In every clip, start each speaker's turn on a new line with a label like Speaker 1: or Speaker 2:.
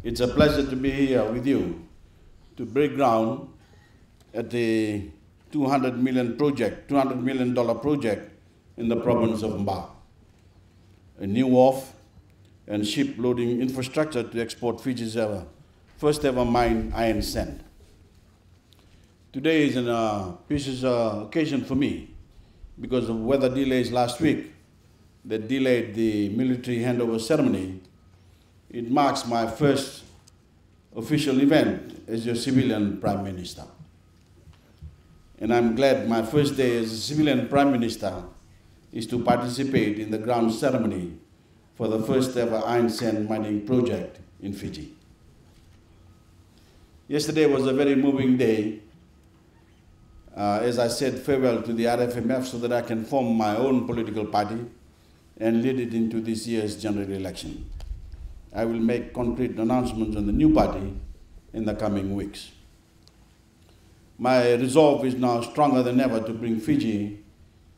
Speaker 1: It's a pleasure to be here with you to break ground at the $200 million project in the province of Mba, a new wharf and ship loading infrastructure to export Fiji's first ever mine iron sand. Today is an auspicious occasion for me because of weather delays last week that delayed the military handover ceremony. It marks my first official event as your civilian Prime Minister. And I'm glad my first day as a civilian Prime Minister is to participate in the ground ceremony for the first ever iron sand mining project in Fiji. Yesterday was a very moving day as I said farewell to the RFMF so that I can form my own political party and lead it into this year's general election. I will make concrete announcements on the new party in the coming weeks. My resolve is now stronger than ever to bring Fiji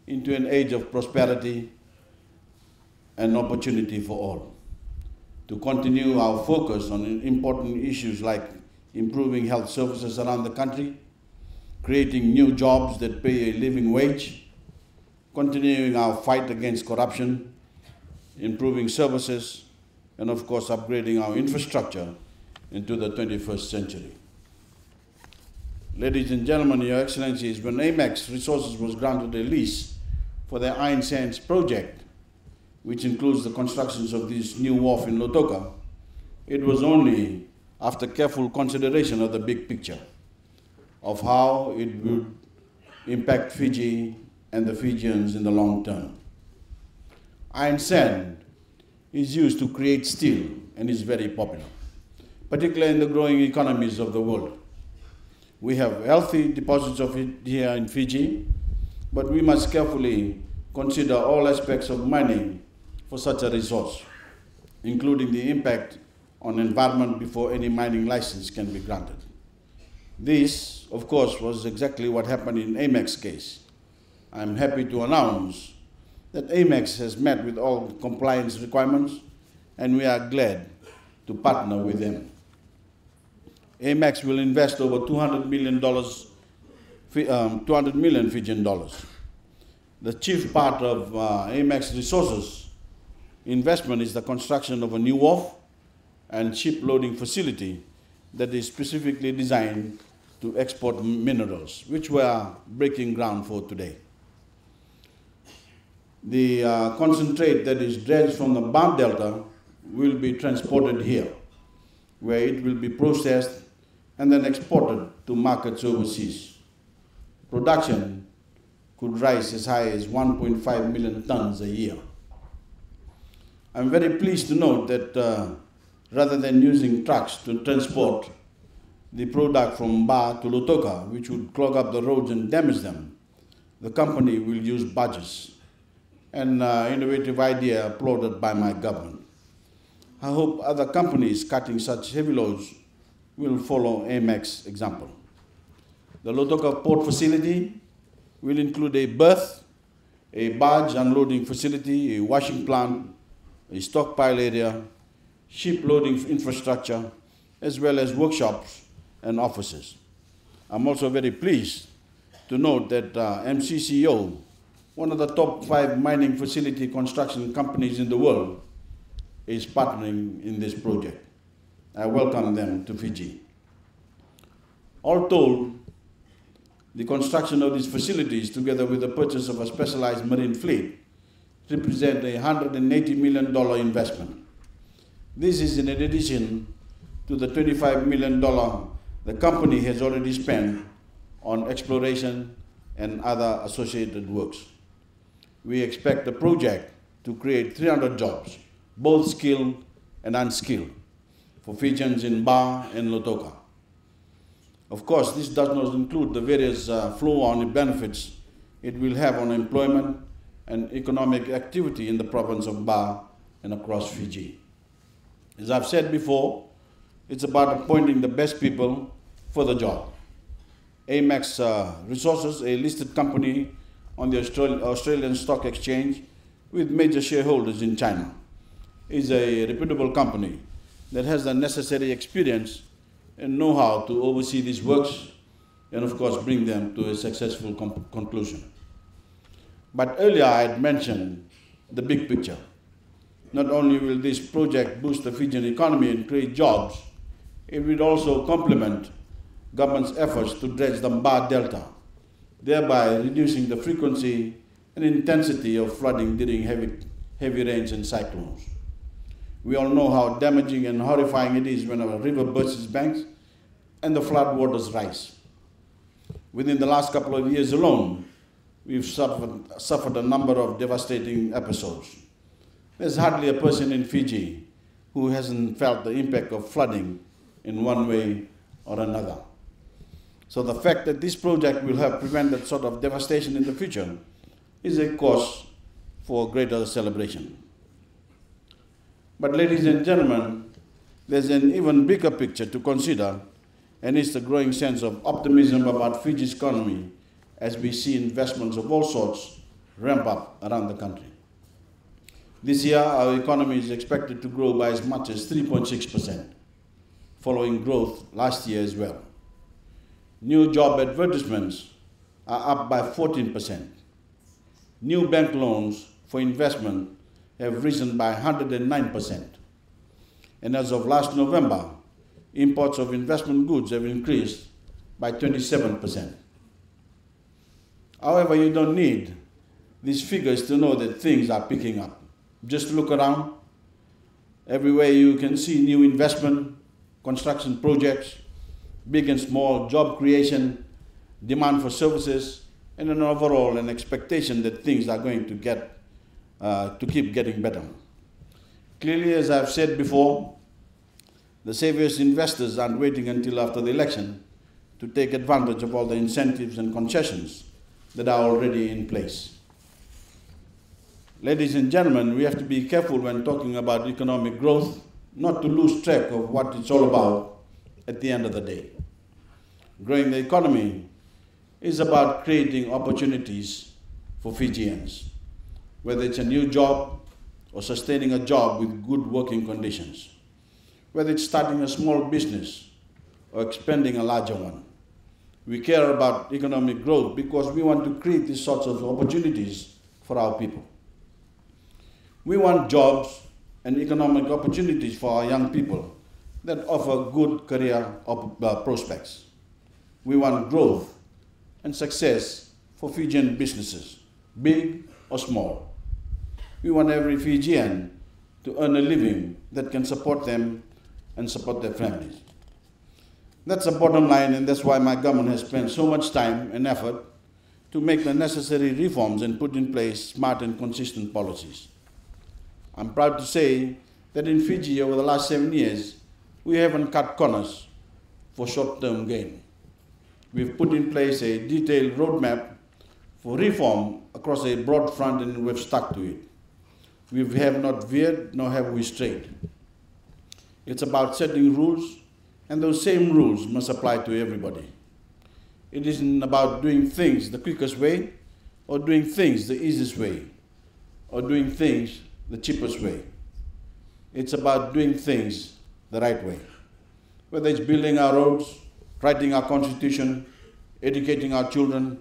Speaker 1: into an age of prosperity and opportunity for all, to continue our focus on important issues like improving health services around the country, creating new jobs that pay a living wage, continuing our fight against corruption, improving services, and of course upgrading our infrastructure into the 21st century. Ladies and gentlemen, Your Excellencies, when Amex Resources was granted a lease for their iron sands project, which includes the constructions of this new wharf in Lautoka, it was only after careful consideration of the big picture of how it would impact Fiji and the Fijians in the long term. Iron sand is used to create steel and is very popular, particularly in the growing economies of the world. We have healthy deposits of it here in Fiji, but we must carefully consider all aspects of mining for such a resource, including the impact on environment before any mining license can be granted. This, of course, was exactly what happened in Amex case. I'm happy to announce that Amex has met with all compliance requirements, and we are glad to partner with them. Amex will invest over $200 million Fijian dollars. The chief part of Amex Resources investment is the construction of a new wharf and ship loading facility that is specifically designed to export minerals, which we are breaking ground for today. The concentrate that is dredged from the Band Delta will be transported here, where it will be processed and then exported to markets overseas. Production could rise as high as 1.5 million tons a year. I'm very pleased to note that rather than using trucks to transport the product from Ba to Lautoka, which would clog up the roads and damage them, the company will use barges, an innovative idea applauded by my government. I hope other companies cutting such heavy loads will follow Amex example. The Lautoka port facility will include a berth, a barge unloading facility, a washing plant, a stockpile area, ship loading infrastructure, as well as workshops and offices. I'm also very pleased to note that MCCO, one of the top 5 mining facility construction companies in the world, is partnering in this project. I welcome them to Fiji. All told, the construction of these facilities, together with the purchase of a specialized marine fleet, represent a $180 million investment. This is in addition to the $25 million the company has already spent on exploration and other associated works. We expect the project to create 300 jobs, both skilled and unskilled, for Fijians in Ba and Lautoka. Of course, this does not include the various flow-on benefits it will have on employment and economic activity in the province of Ba and across Fiji. As I've said before, it's about appointing the best people for the job. Amex Resources, a listed company on the Australian Stock Exchange with major shareholders in China, is a reputable company that has the necessary experience and know-how to oversee these works and, of course, bring them to a successful conclusion. But earlier I had mentioned the big picture. Not only will this project boost the Fijian economy and create jobs, it will also complement government's efforts to dredge the Mba Delta, thereby reducing the frequency and intensity of flooding during heavy rains and cyclones. We all know how damaging and horrifying it is when a river bursts its banks and the flood waters rise. Within the last couple of years alone, we've suffered a number of devastating episodes. There's hardly a person in Fiji who hasn't felt the impact of flooding in one way or another. So the fact that this project will help prevent that sort of devastation in the future is a cause for greater celebration. But ladies and gentlemen, there's an even bigger picture to consider, and it's the growing sense of optimism about Fiji's economy as we see investments of all sorts ramp up around the country. This year, our economy is expected to grow by as much as 3.6%, following growth last year as well. New job advertisements are up by 14%. New bank loans for investment have risen by 109%. And as of last November, imports of investment goods have increased by 27%. However, you don't need these figures to know that things are picking up. Just look around. Everywhere you can see new investment, construction projects, big and small, job creation, demand for services, and an overall an expectation that things are going to keep getting better. Clearly, as I've said before, the savviest investors aren't waiting until after the election to take advantage of all the incentives and concessions that are already in place. Ladies and gentlemen, we have to be careful when talking about economic growth, not to lose track of what it's all about at the end of the day. Growing the economy is about creating opportunities for Fijians, whether it's a new job or sustaining a job with good working conditions, whether it's starting a small business or expanding a larger one. We care about economic growth because we want to create these sorts of opportunities for our people. We want jobs and economic opportunities for our young people that offer good career prospects. We want growth and success for Fijian businesses, big or small. We want every Fijian to earn a living that can support them and support their families. That's the bottom line, and that's why my government has spent so much time and effort to make the necessary reforms and put in place smart and consistent policies. I'm proud to say that in Fiji over the last 7 years, we haven't cut corners for short-term gain. We've put in place a detailed roadmap for reform across a broad front, and we've stuck to it. We have not veered, nor have we strayed. It's about setting rules, and those same rules must apply to everybody. It isn't about doing things the quickest way, or doing things the easiest way, or doing things the cheapest way. It's about doing things the right way. Whether it's building our roads, writing our constitution, educating our children,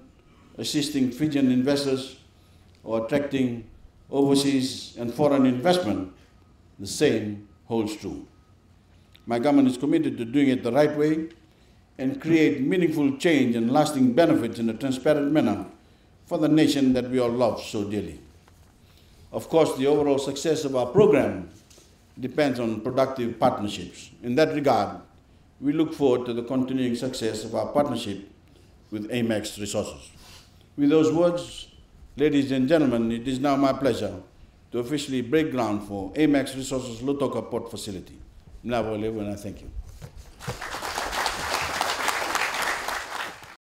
Speaker 1: assisting Fijian investors, or attracting overseas and foreign investment, the same holds true. My government is committed to doing it the right way and create meaningful change and lasting benefits in a transparent manner for the nation that we all love so dearly. Of course, the overall success of our program depends on productive partnerships. In that regard, we look forward to the continuing success of our partnership with Amex Resources. With those words, ladies and gentlemen, it is now my pleasure to officially break ground for Amex Resources Lautoka Port Facility. And I thank you.